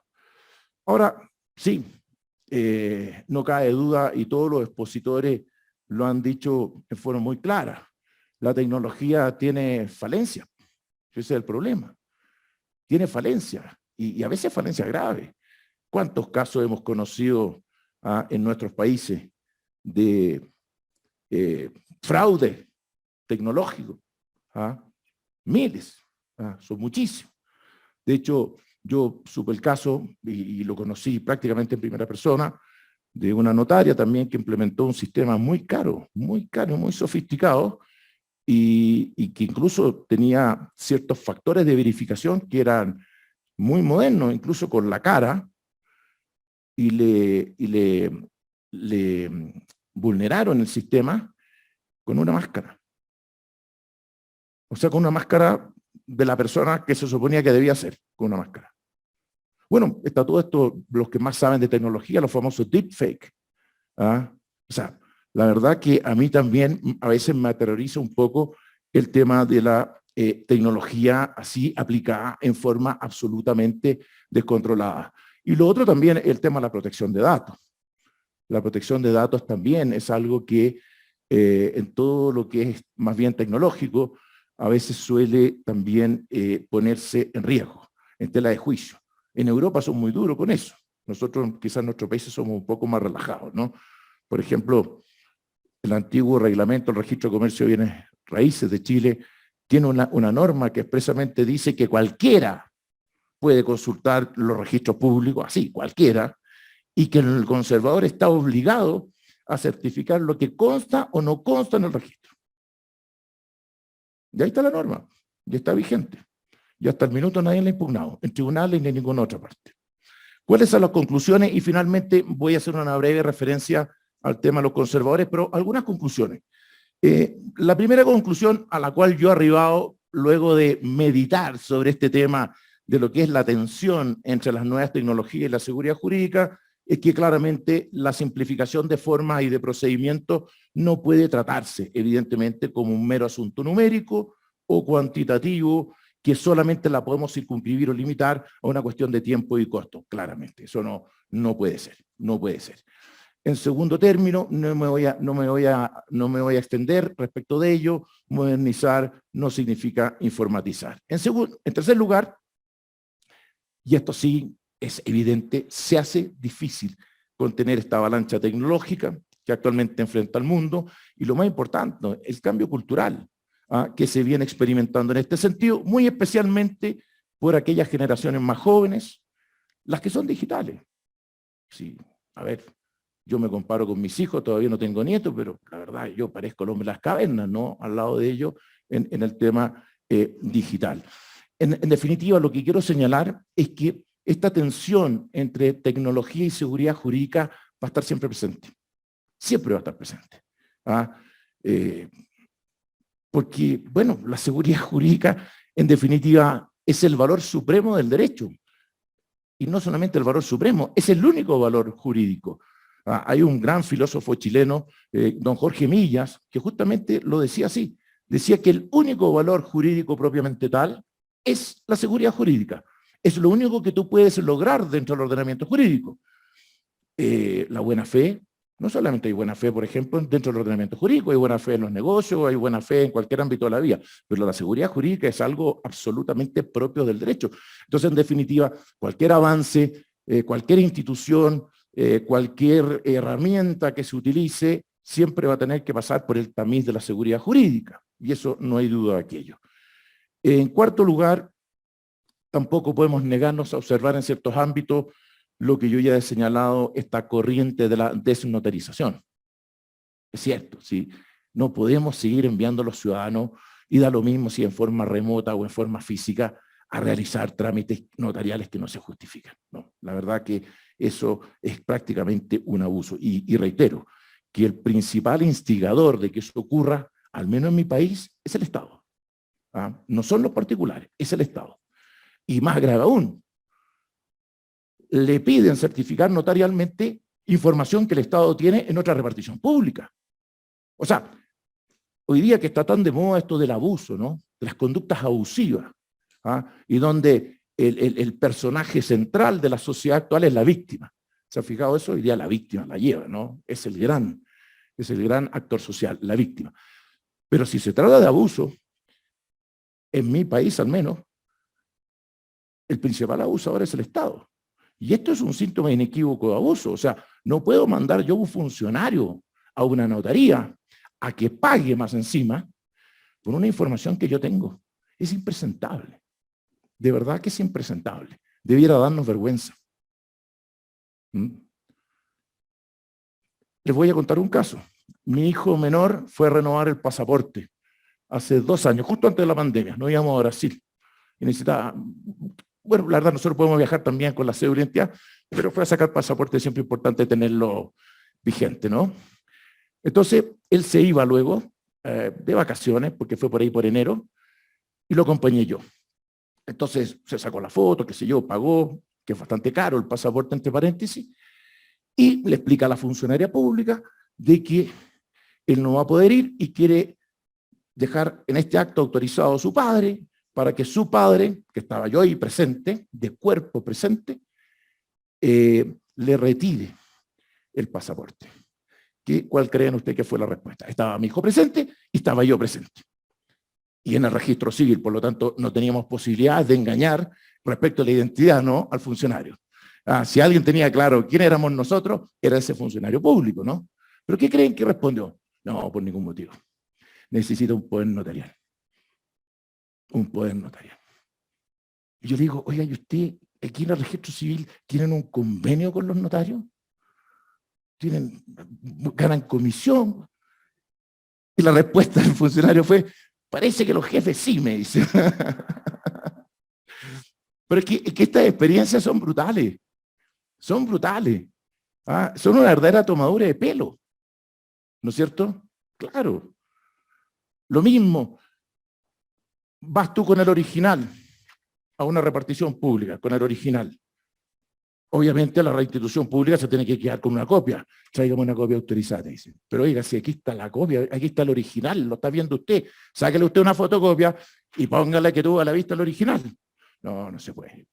[SPEAKER 1] Ahora, sí, no cabe duda, y todos los expositores lo han dicho en forma muy clara, la tecnología tiene falencia, ese es el problema, tiene falencia, y a veces falencia grave. ¿Cuántos casos hemos conocido en nuestros países de fraude tecnológico? Miles, son muchísimos. De hecho, yo supe el caso, y lo conocí prácticamente en primera persona, de una notaria también que implementó un sistema muy caro, muy sofisticado, y que incluso tenía ciertos factores de verificación que eran muy modernos, incluso con la cara, y le vulneraron el sistema con una máscara. O sea, con una máscara de la persona que se suponía que debía ser, con una máscara. Bueno, está todo esto, los que más saben de tecnología, los famosos deepfake. O sea, la verdad que a mí también a veces me aterroriza un poco el tema de la tecnología así aplicada en forma absolutamente descontrolada. Y lo otro también, el tema de la protección de datos. La protección de datos también es algo que en todo lo que es más bien tecnológico, a veces suele también ponerse en riesgo, en tela de juicio. En Europa son muy duros con eso. Nosotros quizás en nuestros países somos un poco más relajados, ¿no? Por ejemplo, el antiguo reglamento del Registro de Comercio de Bienes Raíces de Chile tiene una norma que expresamente dice que cualquiera puede consultar los registros públicos, así, cualquiera, y que el conservador está obligado a certificar lo que consta o no consta en el registro. Y ahí está la norma, ya está vigente. Y hasta el minuto nadie la ha impugnado, en tribunales ni en ninguna otra parte. ¿Cuáles son las conclusiones? Y finalmente voy a hacer una breve referencia al tema de los conservadores, pero algunas conclusiones. La primera conclusión a la cual yo he arribado luego de meditar sobre este tema de lo que es la tensión entre las nuevas tecnologías y la seguridad jurídica es que claramente la simplificación de formas y de procedimientos no puede tratarse, evidentemente, como un mero asunto numérico o cuantitativo que solamente la podemos circunscribir o limitar a una cuestión de tiempo y costo. Claramente, eso no puede ser, no puede ser. En segundo término, no me voy a extender respecto de ello. Modernizar no significa informatizar. En tercer lugar, y esto sí es evidente, se hace difícil contener esta avalancha tecnológica que actualmente enfrenta el mundo, y lo más importante, el cambio cultural que se viene experimentando en este sentido, muy especialmente por aquellas generaciones más jóvenes, las que son digitales. Sí, a ver, yo me comparo con mis hijos, todavía no tengo nietos, pero la verdad yo parezco el hombre de las cavernas, ¿no? Al lado de ellos en el tema digital. En definitiva, lo que quiero señalar es que esta tensión entre tecnología y seguridad jurídica va a estar siempre presente. Siempre va a estar presente. Porque, bueno, la seguridad jurídica, en definitiva, es el valor supremo del derecho. Y no solamente el valor supremo, es el único valor jurídico. Hay un gran filósofo chileno, don Jorge Millas, que justamente lo decía así. Decía que el único valor jurídico propiamente tal es la seguridad jurídica. Es lo único que tú puedes lograr dentro del ordenamiento jurídico. La buena fe, no solamente hay buena fe, por ejemplo, dentro del ordenamiento jurídico, hay buena fe en los negocios, hay buena fe en cualquier ámbito de la vida, pero la seguridad jurídica es algo absolutamente propio del derecho. Entonces, en definitiva, cualquier avance, cualquier institución, cualquier herramienta que se utilice, siempre va a tener que pasar por el tamiz de la seguridad jurídica, y eso no hay duda de aquello. En cuarto lugar, tampoco podemos negarnos a observar en ciertos ámbitos lo que yo ya he señalado, esta corriente de la desnotarización. Es cierto, ¿sí? No podemos seguir enviando a los ciudadanos, y da lo mismo si en forma remota o en forma física, a realizar trámites notariales que no se justifican. No, la verdad que eso es prácticamente un abuso. Y reitero, que el principal instigador de que eso ocurra, al menos en mi país, es el Estado. ¿Ah? No son los particulares, es el Estado. Y más grave aún, le piden certificar notarialmente información que el Estado tiene en otra repartición pública. O sea, hoy día que está tan de moda esto del abuso, ¿no? De las conductas abusivas, ¿ah? Y donde el personaje central de la sociedad actual es la víctima. ¿Se ha fijado eso? Hoy día la víctima la lleva, ¿no? Es el gran actor social, la víctima. Pero si se trata de abuso, en mi país al menos, el principal abusador es el Estado. Y esto es un síntoma inequívoco de abuso. O sea, no puedo mandar yo un funcionario a una notaría a que pague más encima por una información que yo tengo. Es impresentable. De verdad que es impresentable. Debiera darnos vergüenza. Les voy a contar un caso. Mi hijo menor fue a renovar el pasaporte hace 2 años, justo antes de la pandemia. Nos íbamos a Brasil. Y necesitaba, bueno, la verdad nosotros podemos viajar también con la cédula de identidad, pero fue a sacar pasaporte, es siempre importante tenerlo vigente, ¿no? Entonces, él se iba luego de vacaciones, porque fue por ahí por enero, y lo acompañé yo. Entonces, se sacó la foto, qué sé yo, pagó, que es bastante caro el pasaporte, entre paréntesis, y le explica a la funcionaria pública de que él no va a poder ir y quiere dejar en este acto autorizado a su padre, para que su padre, que estaba yo ahí presente, de cuerpo presente, le retire el pasaporte. ¿Cuál creen ustedes que fue la respuesta? Estaba mi hijo presente y estaba yo presente. Y en el registro civil, por lo tanto, no teníamos posibilidad de engañar respecto a la identidad, ¿no?, al funcionario. Si alguien tenía claro quién éramos nosotros, era ese funcionario público, ¿no? ¿Pero qué creen que respondió? No, por ningún motivo. Necesita un poder notarial. Un poder notarial. Y yo le digo, oiga, ¿y usted aquí en el registro civil tienen un convenio con los notarios? ¿Ganan comisión? Y la respuesta del funcionario fue, parece que los jefes sí, me dice. Pero es que estas experiencias son brutales. Son brutales. Son una verdadera tomadura de pelo. ¿No es cierto? Claro. Lo mismo, vas tú con el original a una repartición pública, con el original. Obviamente la reinstitución pública se tiene que quedar con una copia. Tráigame una copia autorizada, dice. Pero oiga, si aquí está la copia, aquí está el original, lo está viendo usted. Sáquele usted una fotocopia y póngale que tuvo a la vista el original. No, no se puede.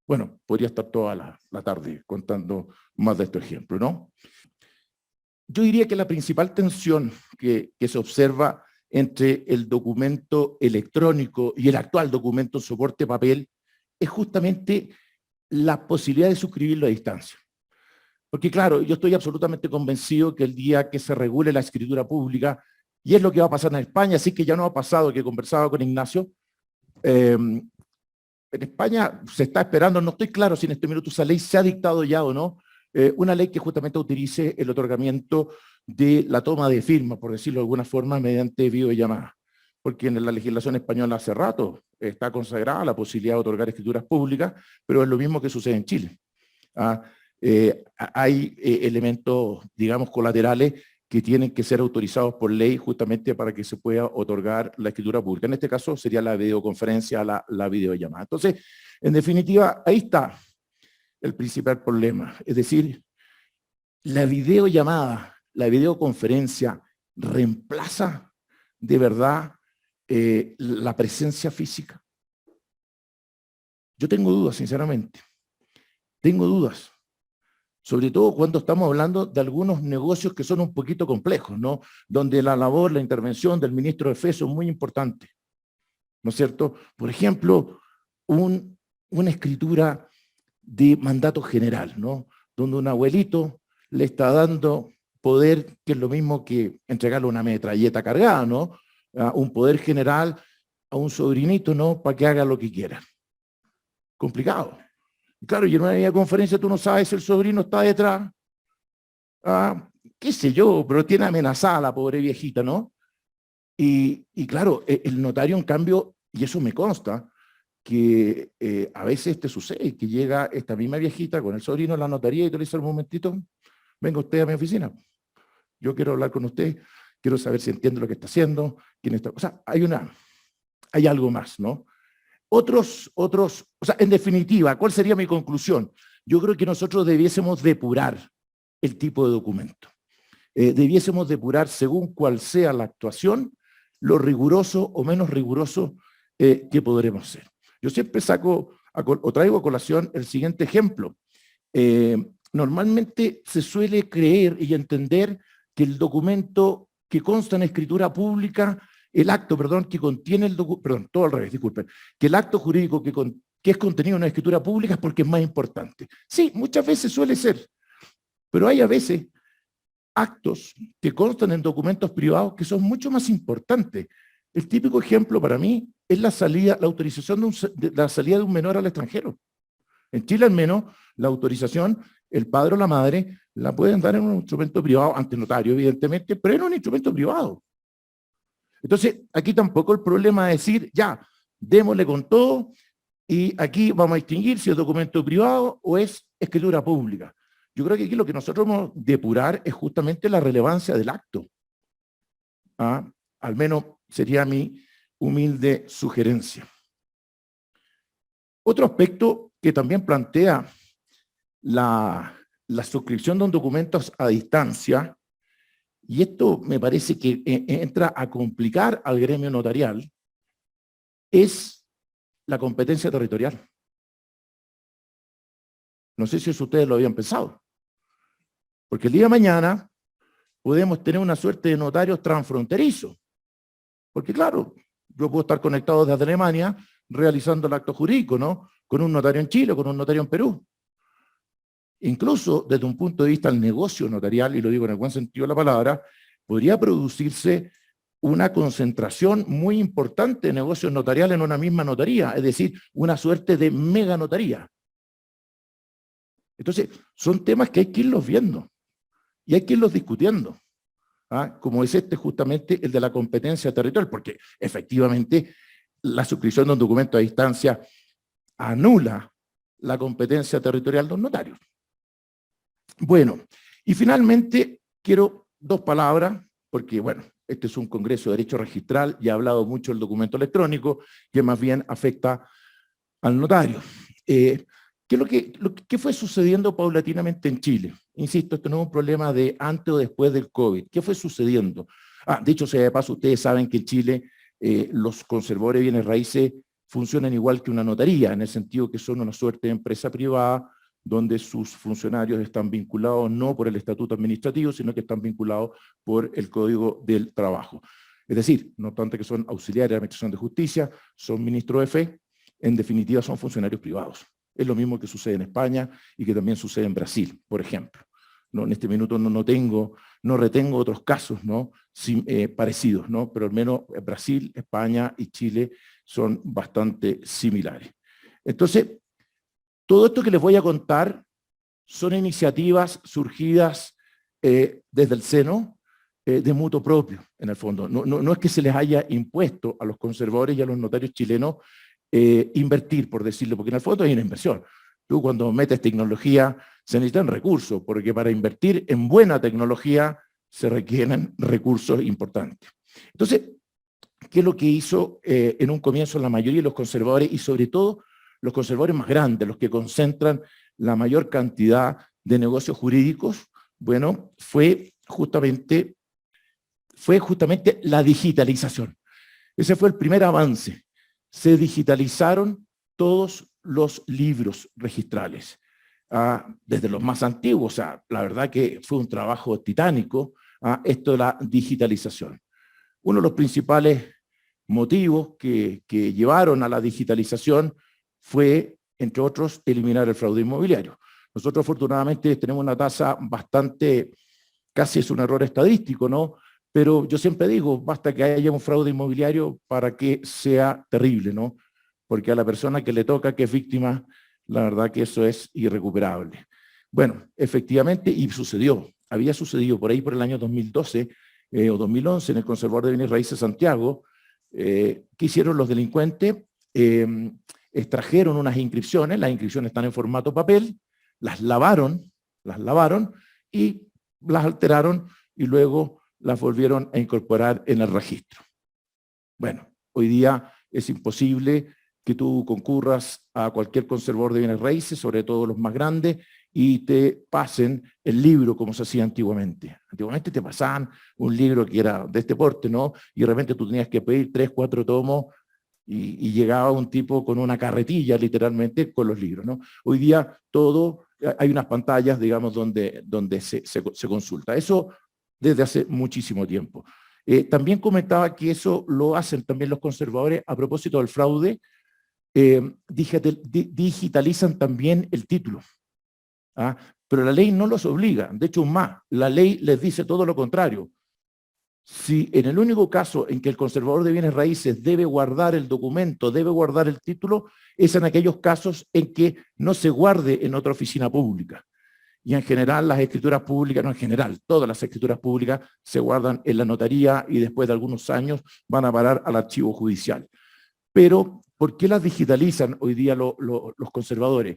[SPEAKER 1] Bueno, podría estar toda la tarde contando más de estos ejemplos, ¿no? Yo diría que la principal tensión que se observa entre el documento electrónico y el actual documento soporte papel es justamente la posibilidad de suscribirlo a distancia. Porque claro, yo estoy absolutamente convencido que el día que se regule la escritura pública, y es lo que va a pasar en España, así que ya no ha pasado, que conversaba con Ignacio, en España se está esperando, no estoy claro si en este minuto esa ley se ha dictado ya o no, una ley que justamente utilice el otorgamiento de la toma de firma, por decirlo de alguna forma, mediante videollamada. Porque en la legislación española hace rato está consagrada la posibilidad de otorgar escrituras públicas, pero es lo mismo que sucede en Chile. Hay elementos, digamos, colaterales que tienen que ser autorizados por ley justamente para que se pueda otorgar la escritura pública. En este caso sería la videoconferencia, la videollamada. Entonces, en definitiva, ahí está el principal problema. Es decir, la videollamada, la videoconferencia reemplaza de verdad la presencia física. Yo tengo dudas, sinceramente. Tengo dudas. Sobre todo cuando estamos hablando de algunos negocios que son un poquito complejos, ¿no? Donde la labor, la intervención del ministro de Fe son muy importantes, ¿no es cierto? Por ejemplo, una escritura de mandato general, ¿no? Donde un abuelito le está dando poder, que es lo mismo que entregarle una metralleta cargada, ¿no? Un poder general a un sobrinito, ¿no?, para que haga lo que quiera. Complicado. Claro, y en una videoconferencia tú no sabes si el sobrino está detrás. Qué sé yo, pero tiene amenazada a la pobre viejita, ¿no? Y claro, el notario, en cambio, y eso me consta, que a veces te sucede que llega esta misma viejita con el sobrino a la notaría y te le dice: un momentito, venga usted a mi oficina, yo quiero hablar con usted, quiero saber si entiende lo que está haciendo, quién está... O sea, hay algo más, ¿no? O sea, en definitiva, ¿cuál sería mi conclusión? Yo creo que nosotros debiésemos depurar el tipo de documento. Debiésemos depurar, según cuál sea la actuación, lo riguroso o menos riguroso que podremos ser. Yo siempre traigo a colación el siguiente ejemplo. Normalmente se suele creer y entender que el documento que consta en escritura pública, el acto, perdón, que contiene el documento, perdón, todo al revés, disculpen, que el acto jurídico que es contenido en una escritura pública es porque es más importante. Sí, muchas veces suele ser, pero hay a veces actos que constan en documentos privados que son mucho más importantes. El típico ejemplo para mí es la autorización de la salida de un menor al extranjero. En Chile, al menos, la autorización, el padre o la madre la pueden dar en un instrumento privado, ante notario, evidentemente, pero en un instrumento privado. Entonces, aquí tampoco el problema es decir, ya, démosle con todo y aquí vamos a distinguir si es documento privado o es escritura pública. Yo creo que aquí lo que nosotros vamos a depurar es justamente la relevancia del acto. Al menos sería mi humilde sugerencia. Otro aspecto que también plantea la suscripción de un documento a distancia, y esto me parece que entra a complicar al gremio notarial, es la competencia territorial. No sé si eso ustedes lo habían pensado. Porque el día de mañana podemos tener una suerte de notarios transfronterizos. Porque claro, yo puedo estar conectado desde Alemania realizando el acto jurídico, ¿no? Con un notario en Chile, con un notario en Perú. Incluso desde un punto de vista del negocio notarial, y lo digo en el buen sentido de la palabra, podría producirse una concentración muy importante de negocios notariales en una misma notaría, es decir, una suerte de mega notaría. Entonces, son temas que hay que irlos viendo y hay que irlos discutiendo, como es justamente el de la competencia territorial, porque efectivamente la suscripción de un documento a distancia anula la competencia territorial de un notario. Bueno, y finalmente quiero dos palabras, porque bueno, este es un congreso de derecho registral y ha hablado mucho del documento electrónico, que más bien afecta al notario. ¿Qué fue sucediendo paulatinamente en Chile? Insisto, esto no es un problema de antes o después del COVID. ¿Qué fue sucediendo? Dicho sea de paso, ustedes saben que en Chile los conservadores de bienes raíces funcionan igual que una notaría, en el sentido que son una suerte de empresa privada donde sus funcionarios están vinculados no por el estatuto administrativo, sino que están vinculados por el Código del Trabajo. Es decir, no obstante que son auxiliares de la Administración de Justicia, son ministros de fe, en definitiva son funcionarios privados. Es lo mismo que sucede en España y que también sucede en Brasil, por ejemplo. ¿No? En este minuto no retengo otros casos, ¿no? Parecidos, ¿no? Pero al menos Brasil, España y Chile son bastante similares. Entonces, todo esto que les voy a contar son iniciativas surgidas desde el seno de mutuo propio, en el fondo. No es que se les haya impuesto a los conservadores y a los notarios chilenos invertir, por decirlo, porque en el fondo hay una inversión. Tú cuando metes tecnología se necesitan recursos, porque para invertir en buena tecnología se requieren recursos importantes. Entonces, ¿qué es lo que hizo en un comienzo la mayoría de los conservadores y sobre todo los conservadores más grandes, los que concentran la mayor cantidad de negocios jurídicos? Bueno, fue justamente la digitalización. Ese fue el primer avance. Se digitalizaron todos los libros registrales, desde los más antiguos. O sea, la verdad que fue un trabajo titánico, esto de la digitalización. Uno de los principales motivos que llevaron a la digitalización fue, entre otros, eliminar el fraude inmobiliario. Nosotros afortunadamente tenemos una tasa bastante, casi es un error estadístico, ¿no? Pero yo siempre digo, basta que haya un fraude inmobiliario para que sea terrible, ¿no? Porque a la persona que le toca, que es víctima, la verdad que eso es irrecuperable. Bueno, efectivamente, y sucedió, había sucedido por ahí por el año 2012 o 2011 en el Conservador de Bienes Raíces Santiago. ¿Qué hicieron los delincuentes? Extrajeron unas inscripciones, las inscripciones están en formato papel, las lavaron y las alteraron y luego las volvieron a incorporar en el registro. Bueno, hoy día es imposible que tú concurras a cualquier conservador de bienes raíces, sobre todo los más grandes, y te pasen el libro como se hacía antiguamente. Antiguamente te pasaban un libro que era de este porte, ¿no? Y de repente tú tenías que pedir 3, 4 tomos y llegaba un tipo con una carretilla, literalmente, con los libros, ¿no? Hoy día todo, hay unas pantallas, digamos, donde se consulta. Eso desde hace muchísimo tiempo. También comentaba que eso lo hacen también los conservadores a propósito del fraude. Digitalizan también el título. ¿Ah? Pero la ley no los obliga, de hecho más, la ley les dice todo lo contrario. Si en el único caso en que el conservador de bienes raíces debe guardar el documento, debe guardar el título, es en aquellos casos en que no se guarde en otra oficina pública. Y en general las escrituras públicas, no en general, todas las escrituras públicas se guardan en la notaría y después de algunos años van a parar al archivo judicial. Pero, ¿por qué las digitalizan hoy día los conservadores?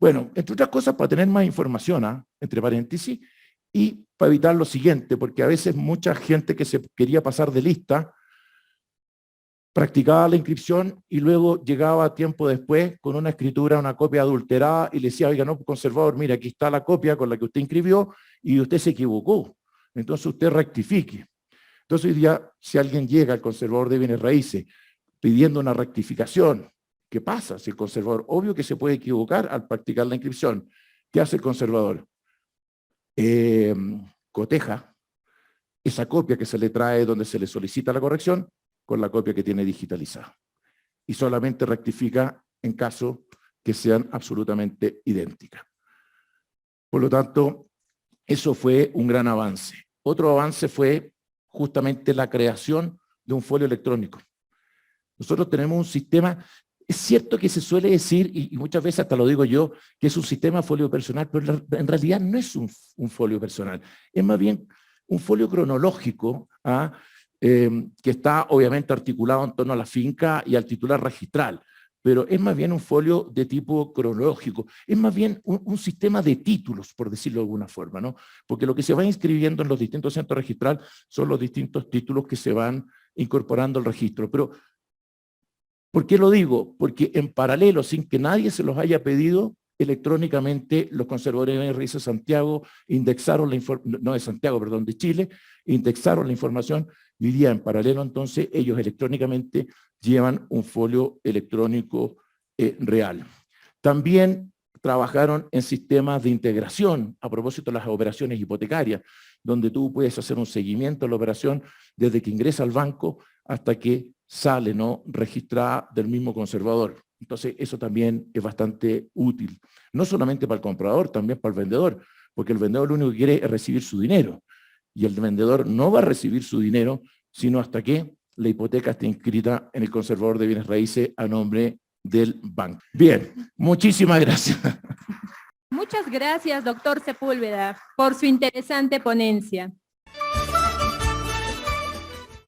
[SPEAKER 1] Bueno, entre otras cosas para tener más información, entre paréntesis, y para evitar lo siguiente, porque a veces mucha gente que se quería pasar de lista practicaba la inscripción y luego llegaba tiempo después con una escritura, una copia adulterada y le decía, oiga, no, conservador, mira, aquí está la copia con la que usted inscribió y usted se equivocó. Entonces usted rectifique. Entonces hoy día, si alguien llega al conservador de bienes raíces pidiendo una rectificación, ¿qué pasa? Si el conservador, obvio que se puede equivocar al practicar la inscripción. ¿Qué hace el conservador? Coteja esa copia que se le trae donde se le solicita la corrección con la copia que tiene digitalizada. Y solamente rectifica en caso que sean absolutamente idénticas. Por lo tanto, eso fue un gran avance. Otro avance fue justamente la creación de un folio electrónico. Nosotros tenemos un sistema, es cierto que se suele decir, y muchas veces hasta lo digo yo, que es un sistema folio personal, pero en realidad no es un folio personal, es más bien un folio cronológico, que está obviamente articulado en torno a la finca y al titular registral, pero es más bien un folio de tipo cronológico, es más bien un sistema de títulos, por decirlo de alguna forma, ¿no? Porque lo que se va inscribiendo en los distintos centros registrales son los distintos títulos que se van incorporando al registro. Pero, ¿por qué lo digo? Porque en paralelo, sin que nadie se los haya pedido, electrónicamente los conservadores de bienes raíces de Santiago indexaron la información, no de Santiago, perdón, de Chile, indexaron la información y hoy día en paralelo entonces ellos electrónicamente llevan un folio electrónico real. También trabajaron en sistemas de integración a propósito de las operaciones hipotecarias, donde tú puedes hacer un seguimiento de la operación desde que ingresa al banco hasta que sale, ¿no?, registrada del mismo conservador. Entonces, eso también es bastante útil. No solamente para el comprador, también para el vendedor, porque el vendedor lo único que quiere es recibir su dinero. Y el vendedor no va a recibir su dinero, sino hasta que la hipoteca esté inscrita en el conservador de bienes raíces a nombre del banco. Bien, muchísimas gracias.
[SPEAKER 2] Muchas gracias, doctor Sepúlveda, por su interesante ponencia.